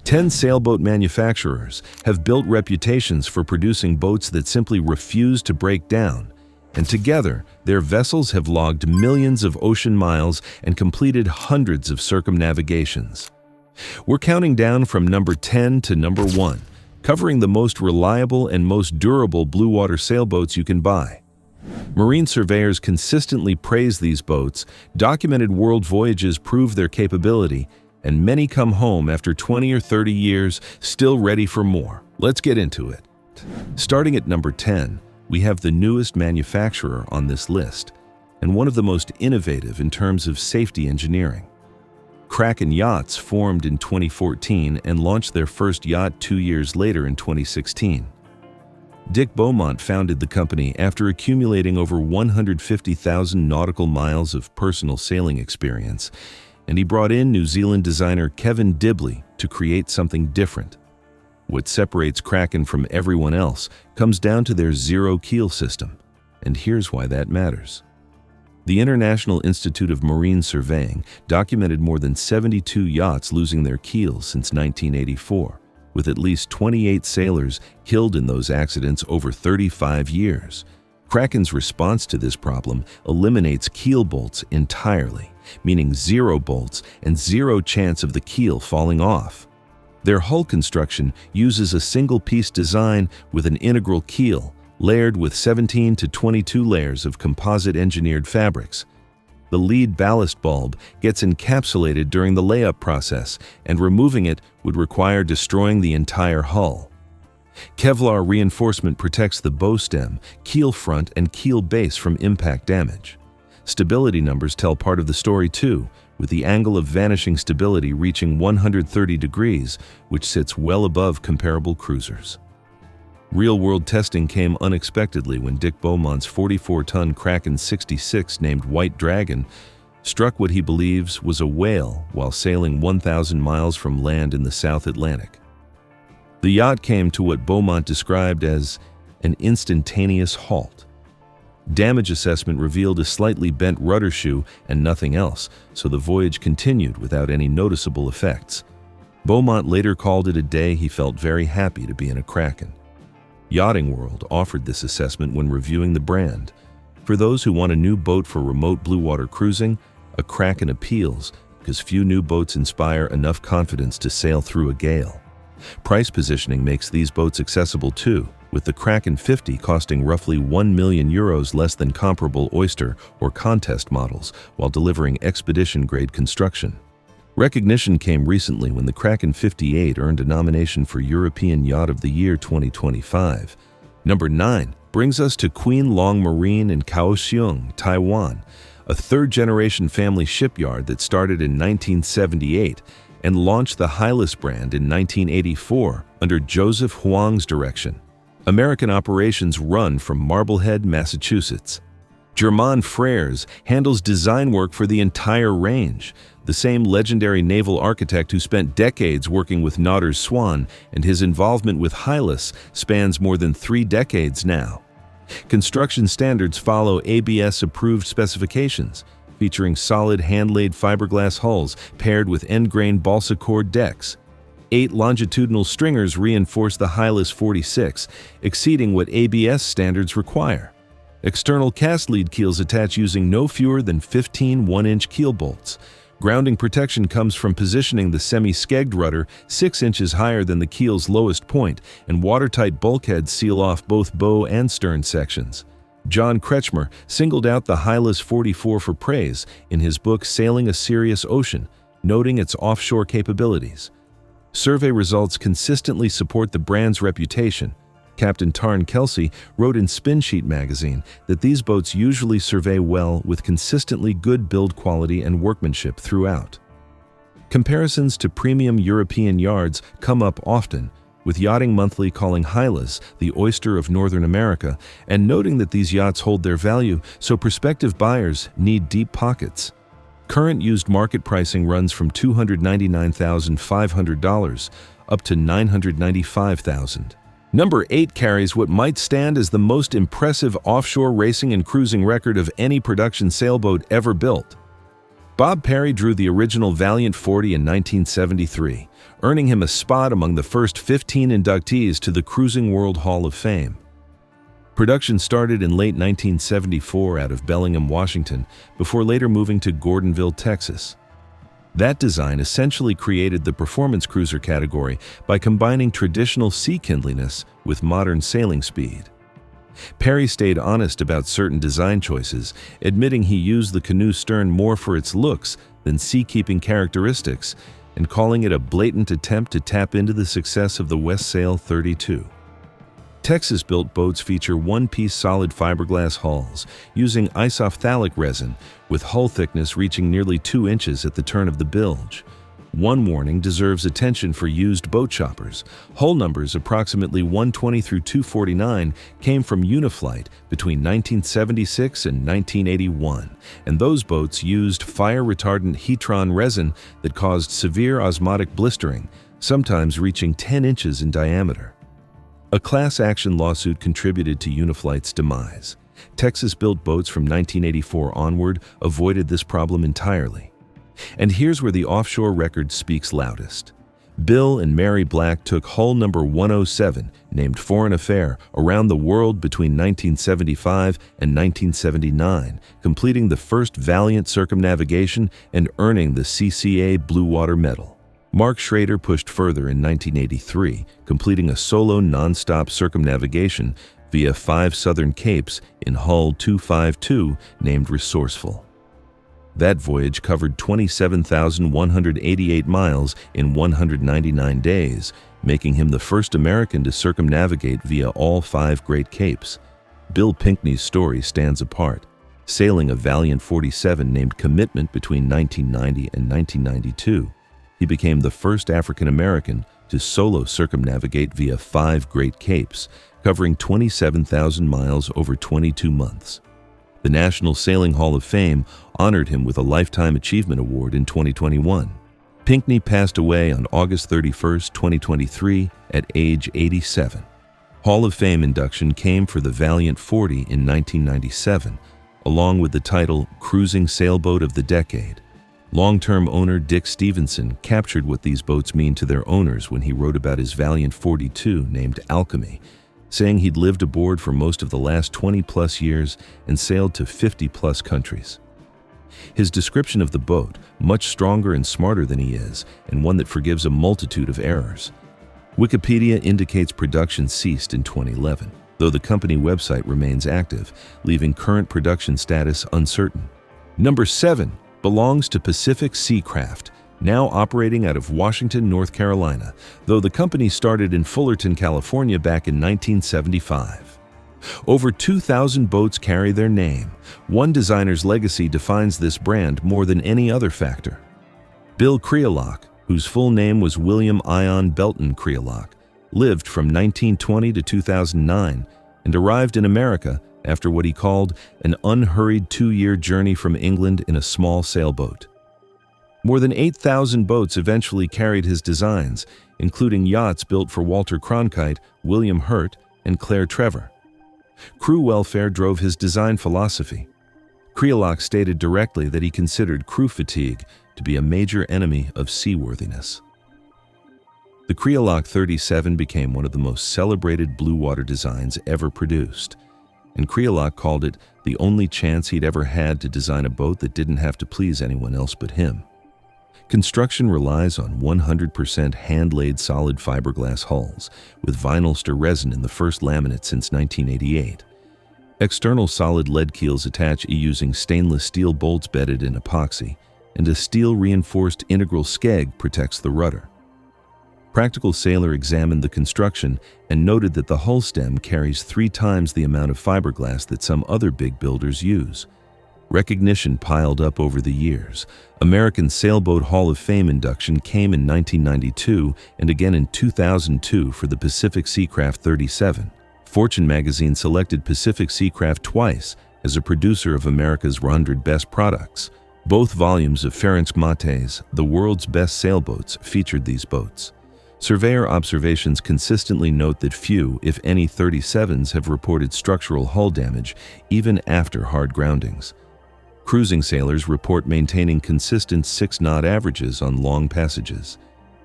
10 sailboat manufacturers have built reputations for producing boats that simply refuse to break down, and together, their vessels have logged millions of ocean miles and completed hundreds of circumnavigations. We're counting down from number 10 to number 1, covering the most reliable and most durable blue water sailboats you can buy. Marine surveyors consistently praise these boats, documented world voyages prove their capability, and many come home after 20 or 30 years still ready for more. Let's get into it. Starting at number 10, we have the newest manufacturer on this list, and one of the most innovative in terms of safety engineering. Kraken Yachts formed in 2014 and launched their first yacht 2 years later in 2016. Dick Beaumont founded the company after accumulating over 150,000 nautical miles of personal sailing experience, and he brought in New Zealand designer Kevin Dibley to create something different. What separates Kraken from everyone else comes down to their zero keel system, and here's why that matters. The International Institute of Marine Surveying documented more than 72 yachts losing their keels since 1984, with at least 28 sailors killed in those accidents over 35 years. Kraken's response to this problem eliminates keel bolts entirely, meaning zero bolts and zero chance of the keel falling off. Their hull construction uses a single-piece design with an integral keel, layered with 17 to 22 layers of composite-engineered fabrics. The lead ballast bulb gets encapsulated during the layup process, and removing it would require destroying the entire hull. Kevlar reinforcement protects the bow stem, keel front, and keel base from impact damage. Stability numbers tell part of the story too, with the angle of vanishing stability reaching 130 degrees, which sits well above comparable cruisers. Real-world testing came unexpectedly when Dick Beaumont's 44-ton Kraken 66 named White Dragon struck what he believes was a whale while sailing 1,000 miles from land in the South Atlantic. The yacht came to what Beaumont described as an instantaneous halt. Damage assessment revealed a slightly bent rudder shoe and nothing else, so the voyage continued without any noticeable effects. Beaumont later called it a day he felt very happy to be in a Kraken. Yachting World offered this assessment when reviewing the brand. For those who want a new boat for remote blue water cruising, a Kraken appeals because few new boats inspire enough confidence to sail through a gale. Price positioning makes these boats accessible too, with the Kraken 50 costing roughly €1 million less than comparable Oyster or Contest models while delivering expedition-grade construction. Recognition came recently when the Kraken 58 earned a nomination for European Yacht of the Year 2025. Number 9 brings us to Queen Long Marine in Kaohsiung, Taiwan, a third-generation family shipyard that started in 1978 and launched the Hylas brand in 1984 under Joseph Huang's direction. American operations run from Marblehead, Massachusetts. Germain Frères handles design work for the entire range, the same legendary naval architect who spent decades working with Nautor's Swan, and his involvement with Hylas spans more than 3 decades now. Construction standards follow ABS-approved specifications, featuring solid hand-laid fiberglass hulls paired with end-grain balsa cord decks. 8 longitudinal stringers reinforce the Hylas 46, exceeding what ABS standards require. External cast lead keels attach using no fewer than 15 1-inch keel bolts. Grounding protection comes from positioning the semi-skegged rudder 6 inches higher than the keel's lowest point, and watertight bulkheads seal off both bow and stern sections. John Kretschmer singled out the Hylas 44 for praise in his book Sailing a Serious Ocean, noting its offshore capabilities. Survey results consistently support the brand's reputation. Captain Tarn Kelsey wrote in Spin Sheet magazine that these boats usually survey well with consistently good build quality and workmanship throughout. Comparisons to premium European yards come up often, with Yachting Monthly calling Hylas the Oyster of Northern America and noting that these yachts hold their value, so prospective buyers need deep pockets. Current used market pricing runs from $299,500 up to $995,000. Number 8 carries what might stand as the most impressive offshore racing and cruising record of any production sailboat ever built. Bob Perry drew the original Valiant 40 in 1973, earning him a spot among the first 15 inductees to the Cruising World Hall of Fame. Production started in late 1974 out of Bellingham, Washington, before later moving to Gordonville, Texas. That design essentially created the performance cruiser category by combining traditional sea kindliness with modern sailing speed. Perry stayed honest about certain design choices, admitting he used the canoe stern more for its looks than seakeeping characteristics, and calling it a blatant attempt to tap into the success of the Westsail 32. Texas-built boats feature one-piece solid fiberglass hulls using isophthalic resin with hull thickness reaching nearly 2 inches at the turn of the bilge. One warning deserves attention for used boat shoppers. Hull numbers approximately 120 through 249 came from Uniflight between 1976 and 1981, and those boats used fire-retardant Hetron resin that caused severe osmotic blistering, sometimes reaching 10 inches in diameter. A class action lawsuit contributed to Uniflight's demise. Texas-built boats from 1984 onward avoided this problem entirely. And here's where the offshore record speaks loudest. Bill and Mary Black took hull number 107, named Foreign Affair, around the world between 1975 and 1979, completing the first Valiant circumnavigation and earning the CCA Bluewater Medal. Mark Schrader pushed further in 1983, completing a solo non-stop circumnavigation via 5 southern capes in hull 252, named Resourceful. That voyage covered 27,188 miles in 199 days, making him the first American to circumnavigate via all 5 Great Capes. Bill Pinkney's story stands apart. Sailing a Valiant 47 named Commitment between 1990 and 1992, he became the first African American to solo circumnavigate via 5 Great Capes, covering 27,000 miles over 22 months. The National Sailing Hall of Fame honored him with a Lifetime Achievement Award in 2021. Pinkney passed away on August 31, 2023, at age 87. Hall of Fame induction came for the Valiant 40 in 1997, along with the title Cruising Sailboat of the Decade. Long-term owner Dick Stevenson captured what these boats mean to their owners when he wrote about his Valiant 42 named Alchemy, saying he'd lived aboard for most of the last 20-plus years and sailed to 50-plus countries. His description of the boat, much stronger and smarter than he is, and one that forgives a multitude of errors. Wikipedia indicates production ceased in 2011, though the company website remains active, leaving current production status uncertain. Number 7 belongs to Pacific Seacraft, now operating out of Washington, North Carolina, though the company started in Fullerton, California back in 1975. Over 2,000 boats carry their name. One designer's legacy defines this brand more than any other factor. Bill Kreolak, whose full name was William Ion Belton Kreolak, lived from 1920 to 2009 and arrived in America after what he called an unhurried 2-year journey from England in a small sailboat. More than 8,000 boats eventually carried his designs, including yachts built for Walter Cronkite, William Hurt, and Claire Trevor. Crew welfare drove his design philosophy. Kreolak stated directly that he considered crew fatigue to be a major enemy of seaworthiness. The Kreolak 37 became one of the most celebrated blue water designs ever produced, and Kreolak called it the only chance he'd ever had to design a boat that didn't have to please anyone else but him. Construction relies on 100% hand-laid solid fiberglass hulls, with vinylster resin in the first laminate since 1988. External solid lead keels attach using stainless steel bolts bedded in epoxy, and a steel-reinforced integral skeg protects the rudder. Practical Sailor examined the construction and noted that the hull stem carries 3 times the amount of fiberglass that some other big builders use. Recognition piled up over the years. American Sailboat Hall of Fame induction came in 1992 and again in 2002 for the Pacific Seacraft 37. Fortune magazine selected Pacific Seacraft twice as a producer of America's 100 Best Products. Both volumes of Ferenc Mate's The World's Best Sailboats featured these boats. Surveyor observations consistently note that few, if any, 37s have reported structural hull damage even after hard groundings. Cruising sailors report maintaining consistent 6-knot averages on long passages.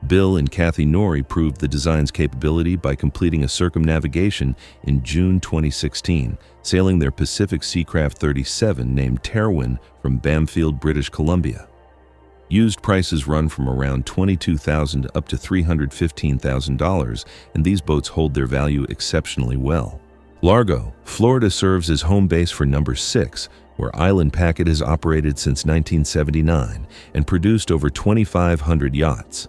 Bill and Kathy Norrie proved the design's capability by completing a circumnavigation in June 2016, sailing their Pacific Seacraft 37 named Terwin from Bamfield, British Columbia. Used prices run from around $22,000 up to $315,000, and these boats hold their value exceptionally well. Largo, Florida serves as home base for Number 6, where Island Packet has operated since 1979 and produced over 2,500 yachts.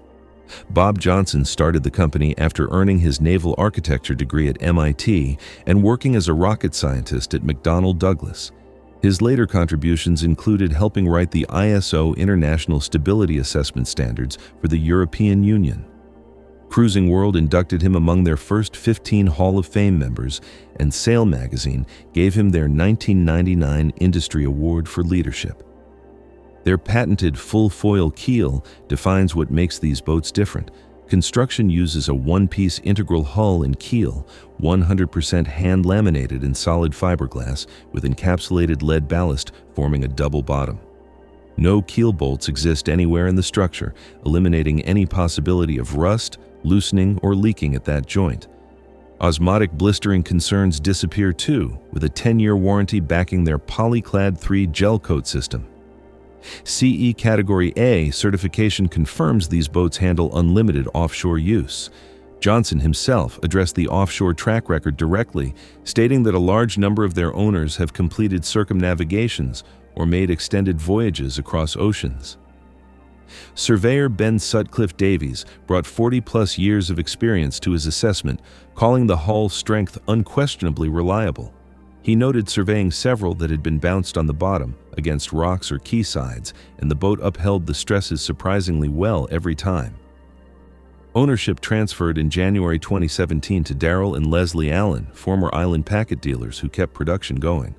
Bob Johnson started the company after earning his naval architecture degree at MIT and working as a rocket scientist at McDonnell Douglas. His later contributions included helping write the ISO International Stability Assessment Standards for the European Union. Cruising World inducted him among their first 15 Hall of Fame members, and Sail magazine gave him their 1999 Industry Award for leadership. Their patented full-foil keel defines what makes these boats different. Construction uses a one-piece integral hull and keel, 100% hand-laminated in solid fiberglass with encapsulated lead ballast forming a double bottom. No keel bolts exist anywhere in the structure, eliminating any possibility of rust, loosening, or leaking at that joint. Osmotic blistering concerns disappear too, with a 10-year warranty backing their Polyclad 3 gel coat system. CE Category A certification confirms these boats handle unlimited offshore use. Johnson himself addressed the offshore track record directly, stating that a large number of their owners have completed circumnavigations or made extended voyages across oceans. Surveyor Ben Sutcliffe Davies brought 40-plus years of experience to his assessment, calling the hull strength unquestionably reliable. He noted surveying several that had been bounced on the bottom, against rocks or quaysides, and the boat upheld the stresses surprisingly well every time. Ownership transferred in January 2017 to Darrell and Leslie Allen, former Island Packet dealers who kept production going.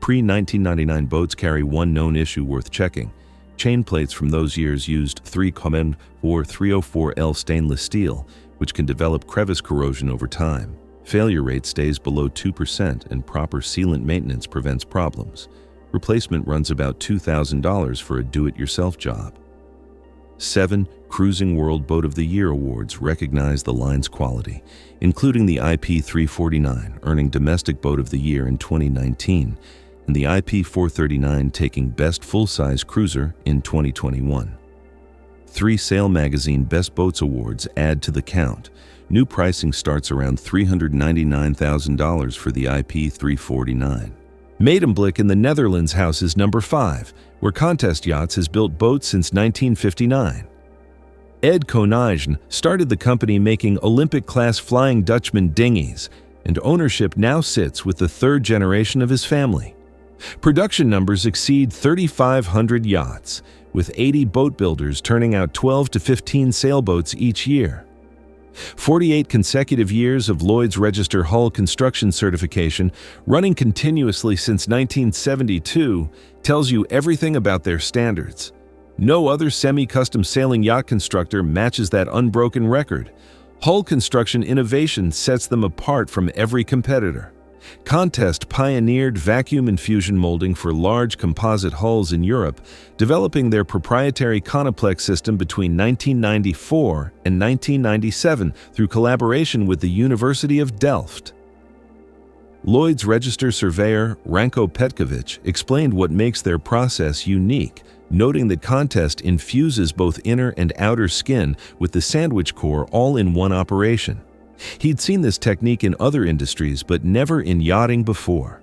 Pre-1999 boats carry one known issue worth checking. Chain plates from those years used 3,4 304L stainless steel, which can develop crevice corrosion over time. Failure rate stays below 2% and proper sealant maintenance prevents problems. Replacement runs about $2,000 for a do-it-yourself job. 7 Cruising World Boat of the Year awards recognize the line's quality, including the IP 349 earning Domestic Boat of the Year in 2019 and the IP 439 taking Best Full-Size Cruiser in 2021. 3 Sail Magazine Best Boats awards add to the count. New pricing starts around $399,000 for the IP 349. Medemblik in the Netherlands houses Number 5, where Contest Yachts has built boats since 1959. Ed Konijne started the company making Olympic-class Flying Dutchman dinghies, and ownership now sits with the third generation of his family. Production numbers exceed 3,500 yachts, with 80 boat builders turning out 12 to 15 sailboats each year. 48 consecutive years of Lloyd's Register hull construction certification, running continuously since 1972, tells you everything about their standards. No other semi-custom sailing yacht constructor matches that unbroken record. Hull construction innovation sets them apart from every competitor. Contest pioneered vacuum infusion molding for large composite hulls in Europe, developing their proprietary Conoplex system between 1994 and 1997 through collaboration with the University of Delft. Lloyd's Register surveyor Ranko Petkovic explained what makes their process unique, noting that Contest infuses both inner and outer skin with the sandwich core all in one operation. He'd seen this technique in other industries, but never in yachting before.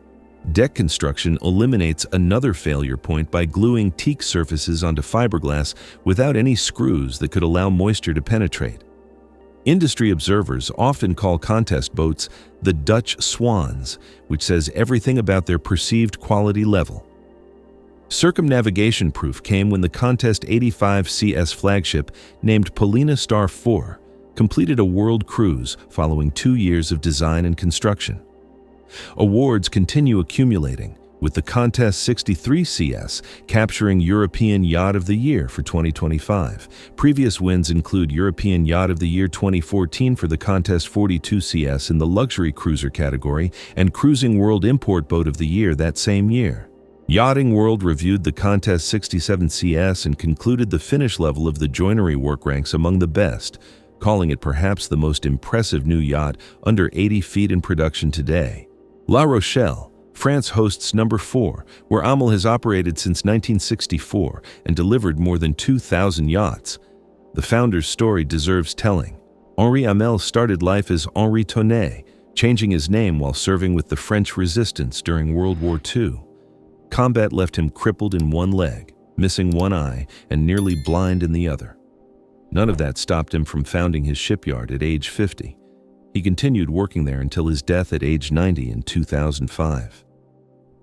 Deck construction eliminates another failure point by gluing teak surfaces onto fiberglass without any screws that could allow moisture to penetrate. Industry observers often call Contest boats the Dutch Swans, which says everything about their perceived quality level. Circumnavigation proof came when the Contest 85 CS flagship, named Polina Star 4, completed a world cruise following 2 years of design and construction. Awards continue accumulating, with the Contest 63 CS capturing European Yacht of the Year for 2025. Previous wins include European Yacht of the Year 2014 for the Contest 42 CS in the luxury cruiser category and Cruising World Import Boat of the Year that same year. Yachting World reviewed the Contest 67 CS and concluded the finish level of the joinery work ranks among the best, calling it perhaps the most impressive new yacht under 80 feet in production today. La Rochelle, France hosts number 4, where Amel has operated since 1964 and delivered more than 2,000 yachts. The founder's story deserves telling. Henri Amel started life as Henri Tonnet, changing his name while serving with the French resistance during World War II. Combat left him crippled in one leg, missing one eye, and nearly blind in the other. None of that stopped him from founding his shipyard at age 50. He continued working there until his death at age 90 in 2005.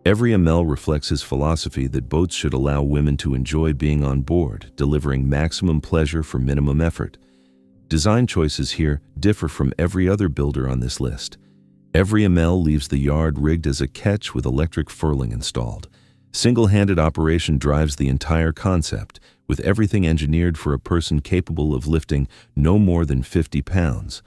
Every Amel reflects his philosophy that boats should allow women to enjoy being on board, delivering maximum pleasure for minimum effort. Design choices here differ from every other builder on this list. Every Amel leaves the yard rigged as a ketch with electric furling installed. Single-handed operation drives the entire concept, with everything engineered for a person capable of lifting no more than 50 pounds.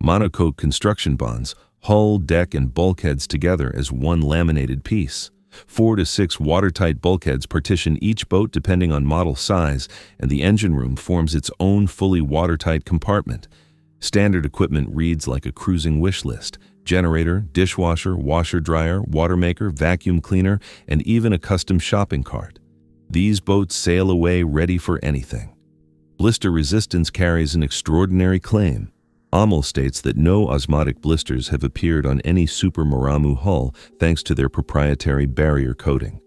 Monocoque construction bonds hull, deck, and bulkheads together as one laminated piece. 4 to 6 watertight bulkheads partition each boat depending on model size, and the engine room forms its own fully watertight compartment. Standard equipment reads like a cruising wish list: generator, dishwasher, washer-dryer, water maker, vacuum cleaner, and even a custom shopping cart. These boats sail away ready for anything. Blister resistance carries an extraordinary claim. Amel states that no osmotic blisters have appeared on any Super Maramu hull thanks to their proprietary barrier coating.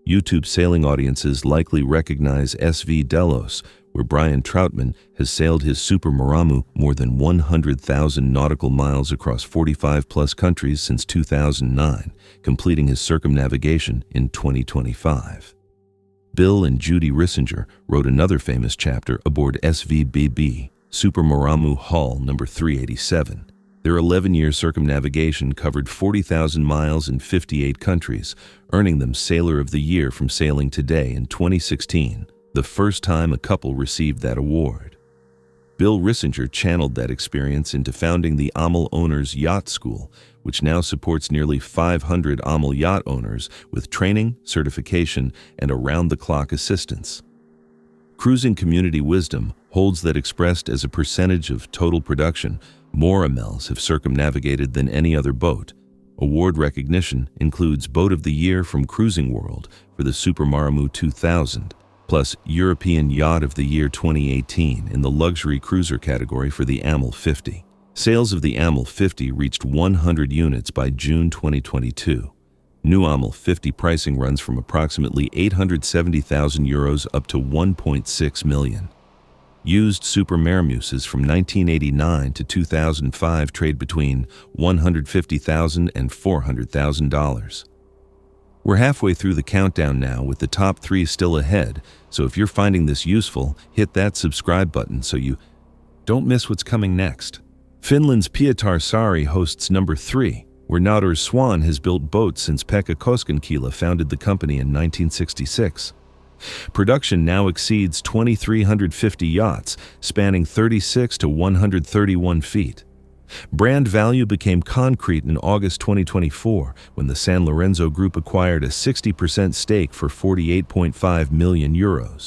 YouTube sailing audiences likely recognize SV Delos, where Brian Troutman has sailed his Super Maramu more than 100,000 nautical miles across 45-plus countries since 2009, completing his circumnavigation in 2025. Bill and Judy Rissinger wrote another famous chapter aboard SVBB, Super Maramu Hull number 387. Their 11-year circumnavigation covered 40,000 miles in 58 countries, earning them Sailor of the Year from Sailing Today in 2016, the first time a couple received that award. Bill Rissinger channeled that experience into founding the Amel Owners Yacht School, which now supports nearly 500 Amel yacht owners with training, certification, and around-the-clock assistance. Cruising community wisdom holds that expressed as a percentage of total production, more Amels have circumnavigated than any other boat. Award recognition includes Boat of the Year from Cruising World for the Super Maramu 2000, plus European Yacht of the Year 2018 in the luxury cruiser category for the Amel 50. Sales of the Amel 50 reached 100 units by June 2022. New Amel 50 pricing runs from approximately €870,000 up to $1.6 million. Used Super Maramuses from 1989 to 2005 trade between $150,000 and $400,000. We're halfway through the countdown now, with the top 3 still ahead, so if you're finding this useful, hit that subscribe button so you don't miss what's coming next. Finland's Pietarsaari hosts number 3, where Nautor's Swan has built boats since Pekka Koskenkiela founded the company in 1966. Production now exceeds 2,350 yachts, spanning 36 to 131 feet. Brand value became concrete in August 2024 when the San Lorenzo Group acquired a 60% stake for €48.5 million.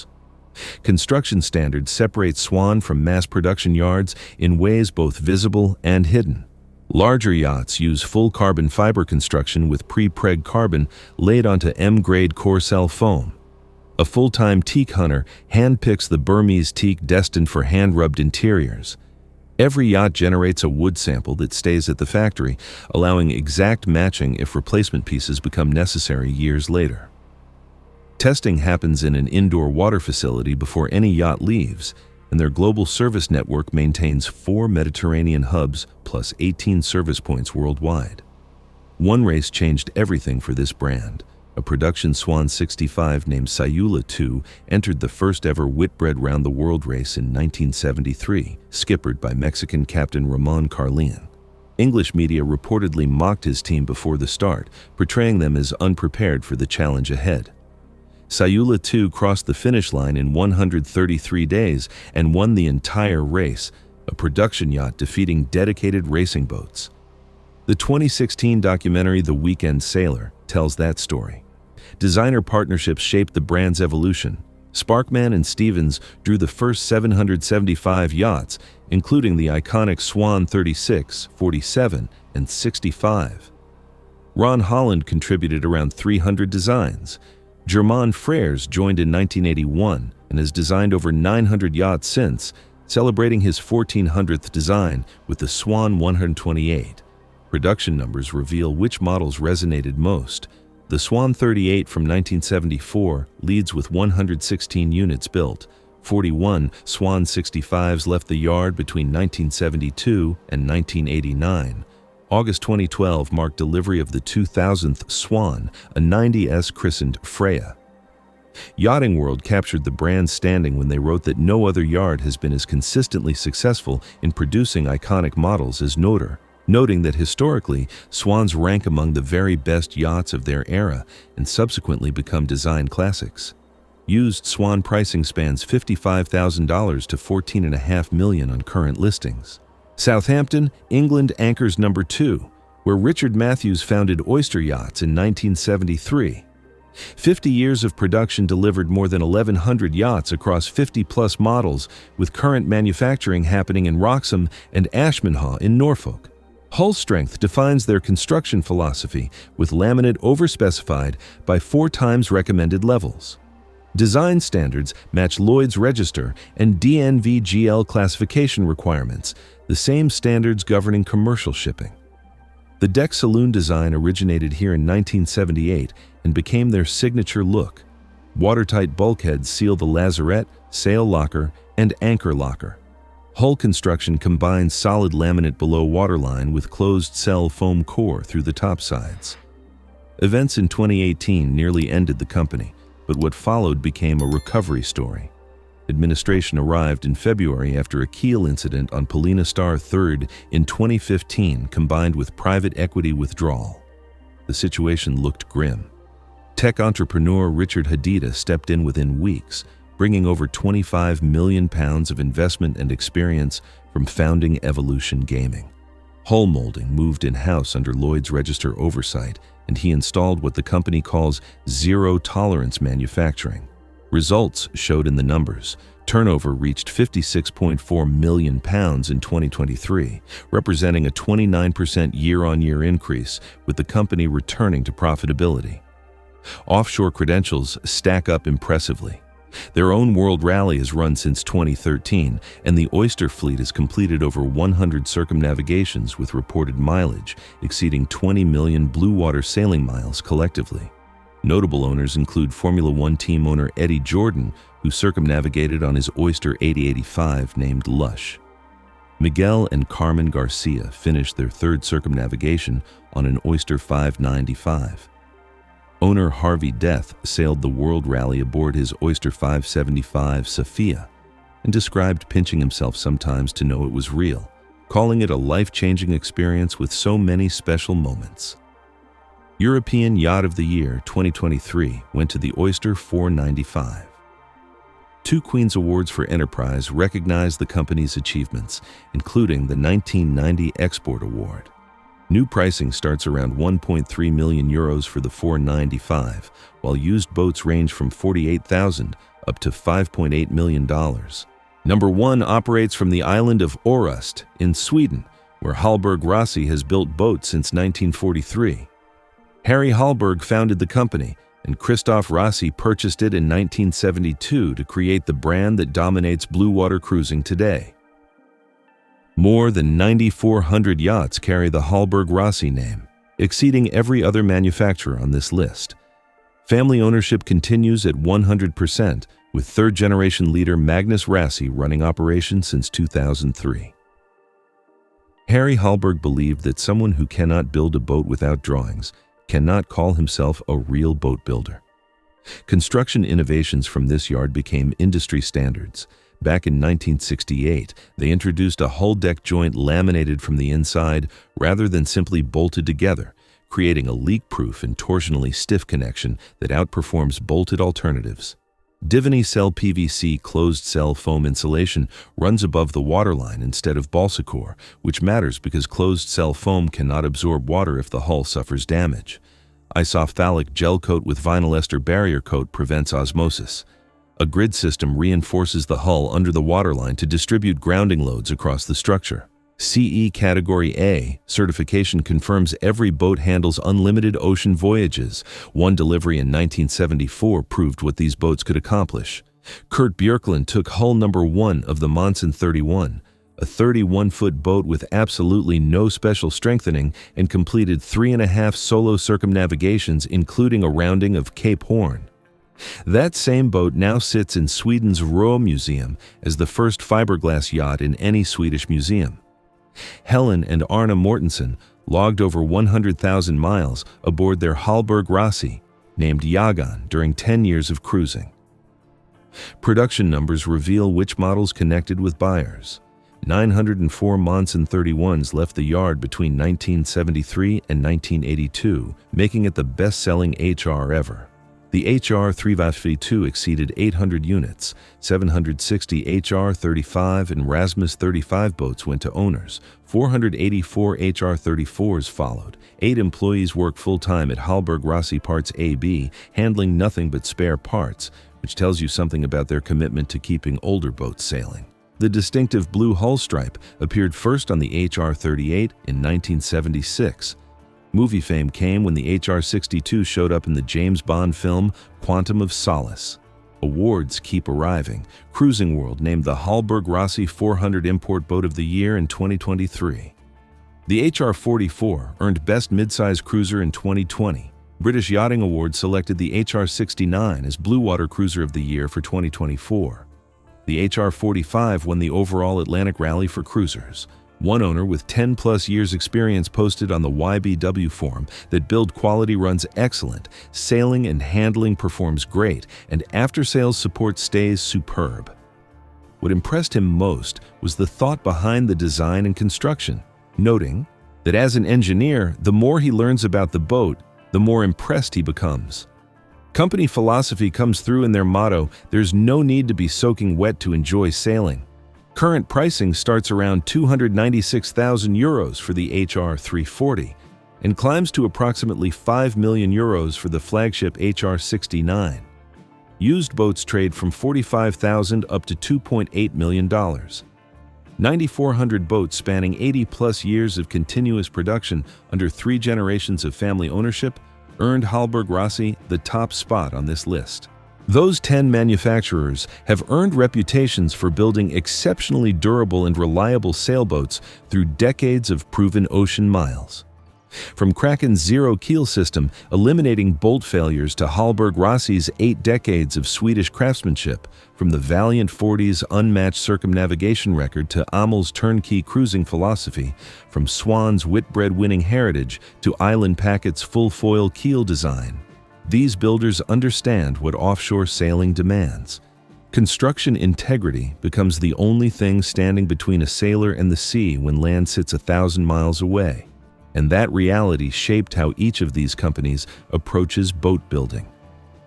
Construction standards separate Swan from mass production yards in ways both visible and hidden. Larger yachts use full carbon fiber construction with pre-preg carbon laid onto M-grade Corcel foam. A full-time teak hunter handpicks the Burmese teak destined for hand-rubbed interiors. Every yacht generates a wood sample that stays at the factory, allowing exact matching if replacement pieces become necessary years later. Testing happens in an indoor water facility before any yacht leaves, and their global service network maintains 4 Mediterranean hubs plus 18 service points worldwide. One race changed everything for this brand. A production Swan 65 named Sayula 2 entered the first-ever Whitbread Round the World race in 1973, skippered by Mexican captain Ramon Carlian. English media reportedly mocked his team before the start, portraying them as unprepared for the challenge ahead. Sayula 2 crossed the finish line in 133 days and won the entire race, a production yacht defeating dedicated racing boats. The 2016 documentary The Weekend Sailor tells that story. Designer partnerships shaped the brand's evolution. Sparkman and Stevens drew the first 775 yachts, including the iconic Swan 36, 47, and 65. Ron Holland contributed around 300 designs. Germain Frères joined in 1981 and has designed over 900 yachts since, celebrating his 1400th design with the Swan 128. Production numbers reveal which models resonated most. The Swan 38 from 1974 leads with 116 units built. 41 Swan 65s left the yard between 1972 and 1989. August 2012 marked delivery of the 2000th Swan, a 90S christened Freya. Yachting World captured the brand's standing when they wrote that no other yard has been as consistently successful in producing iconic models as Nautor, noting that historically, Swans rank among the very best yachts of their era and subsequently become design classics. Used Swan pricing spans $55,000 to $14.5 million on current listings. Southampton, England anchors number 2, where Richard Matthews founded Oyster Yachts in 1973. 50 years of production delivered more than 1,100 yachts across 50-plus models, with current manufacturing happening in Wroxham and Ashmanhaugh in Norfolk. Hull strength defines their construction philosophy, with laminate overspecified by 4 times recommended levels. Design standards match Lloyd's Register and DNV-GL classification requirements, the same standards governing commercial shipping. The deck saloon design originated here in 1978 and became their signature look. Watertight bulkheads seal the lazarette, sail locker, and anchor locker. Hull construction combines solid laminate below waterline with closed-cell foam core through the topsides. Events in 2018 nearly ended the company, but what followed became a recovery story. Administration arrived in February after a Keel incident on Polina Star 3rd in 2015 combined with private equity withdrawal. The situation looked grim. Tech entrepreneur Richard Hadida stepped in within weeks, bringing over £25 million of investment and experience from founding Evolution Gaming. Hull molding moved in-house under Lloyd's Register oversight, and he installed what the company calls zero-tolerance manufacturing. Results showed in the numbers. Turnover reached £56.4 million in 2023, representing a 29% year-on-year increase, with the company returning to profitability. Offshore credentials stack up impressively. Their own World Rally has run since 2013, and the Oyster fleet has completed over 100 circumnavigations with reported mileage exceeding 20 million bluewater sailing miles collectively. Notable owners include Formula One team owner Eddie Jordan, who circumnavigated on his Oyster 8085 named Lush. Miguel and Carmen Garcia finished their 3rd circumnavigation on an Oyster 595. Owner Harvey Death sailed the World Rally aboard his Oyster 575 Sophia and described pinching himself sometimes to know it was real, calling it a life-changing experience with so many special moments. European Yacht of the Year 2023 went to the Oyster 495. 2 Queen's Awards for Enterprise recognized the company's achievements, including the 1990 Export Award. New pricing starts around €1.3 million for the 495, while used boats range from $48,000 up to $5.8 million. Number 1 operates from the island of Orust in Sweden, where Hallberg-Rassy has built boats since 1943. Harry Hallberg founded the company, and Christoph Rassy purchased it in 1972 to create the brand that dominates bluewater cruising today. More than 9,400 yachts carry the Hallberg-Rassy name, exceeding every other manufacturer on this list. Family ownership continues at 100%, with 3rd-generation leader Magnus Rassy running operations since 2003. Harry Hallberg believed that someone who cannot build a boat without drawings cannot call himself a real boat builder. Construction innovations from this yard became industry standards. Back in 1968, they introduced a hull deck joint laminated from the inside rather than simply bolted together, creating a leak-proof and torsionally stiff connection that outperforms bolted alternatives. Divany Cell PVC closed-cell foam insulation runs above the waterline instead of balsa core, which matters because closed-cell foam cannot absorb water if the hull suffers damage. Isophthalic gel coat with vinyl ester barrier coat prevents osmosis. A grid system reinforces the hull under the waterline to distribute grounding loads across the structure. CE Category A certification confirms every boat handles unlimited ocean voyages. One delivery in 1974 proved what these boats could accomplish. Kurt Björklund took hull number 1 of the Monson 31, a 31-foot boat with absolutely no special strengthening, and completed 3.5 solo circumnavigations, including a rounding of Cape Horn. That same boat now sits in Sweden's Roa Museum as the first fiberglass yacht in any Swedish museum. Helen and Arne Mortensen logged over 100,000 miles aboard their Hallberg-Rassy, named Jagan, during 10 years of cruising. Production numbers reveal which models connected with buyers. 904 Monson 31s left the yard between 1973 and 1982, making it the best-selling HR ever. The HR 352 exceeded 800 units, 760 HR 35 and Rasmus 35 boats went to owners, 484 HR 34s followed. 8 employees work full-time at Hallberg-Rassy Parts AB, handling nothing but spare parts, which tells you something about their commitment to keeping older boats sailing. The distinctive blue hull stripe appeared first on the HR 38 in 1976. Movie fame came when the HR 62 showed up in the James Bond film Quantum of Solace. Awards keep arriving. Cruising World named the Hallberg-Rassy 400 Import Boat of the Year in 2023. The HR 44 earned Best Midsize Cruiser in 2020. British Yachting Awards selected the HR 69 as Bluewater Cruiser of the Year for 2024. The HR 45 won the overall Atlantic Rally for cruisers. One owner with 10-plus years experience posted on the YBW forum that build quality runs excellent, sailing and handling performs great, and after-sales support stays superb. What impressed him most was the thought behind the design and construction, noting that as an engineer, the more he learns about the boat, the more impressed he becomes. Company philosophy comes through in their motto, "There's no need to be soaking wet to enjoy sailing." Current pricing starts around €296,000 for the HR 340 and climbs to approximately €5 million for the flagship HR 69. Used boats trade from $45,000 up to $2.8 million. 9,400 boats spanning 80-plus years of continuous production under 3 generations of family ownership earned Hallberg-Rassy the top spot on this list. Those 10 manufacturers have earned reputations for building exceptionally durable and reliable sailboats through decades of proven ocean miles. From Kraken's zero keel system, eliminating bolt failures, to Hallberg-Rassy's 8 decades of Swedish craftsmanship, from the Valiant 40's unmatched circumnavigation record to Amel's turnkey cruising philosophy, from Swan's Whitbread-winning heritage to Island Packet's full-foil keel design. These builders understand what offshore sailing demands. Construction integrity becomes the only thing standing between a sailor and the sea when land sits 1,000 miles away. And that reality shaped how each of these companies approaches boat building.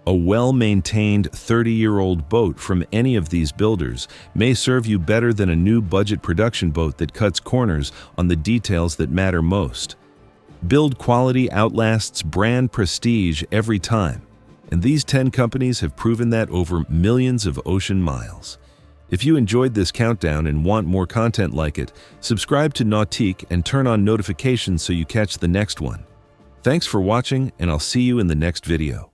A well-maintained 30-year-old boat from any of these builders may serve you better than a new budget production boat that cuts corners on the details that matter most. Build quality outlasts brand prestige every time, and these 10 companies have proven that over millions of ocean miles. If you enjoyed this countdown and want more content like it, subscribe to Nautique and turn on notifications so you catch the next one. Thanks for watching, and I'll see you in the next video.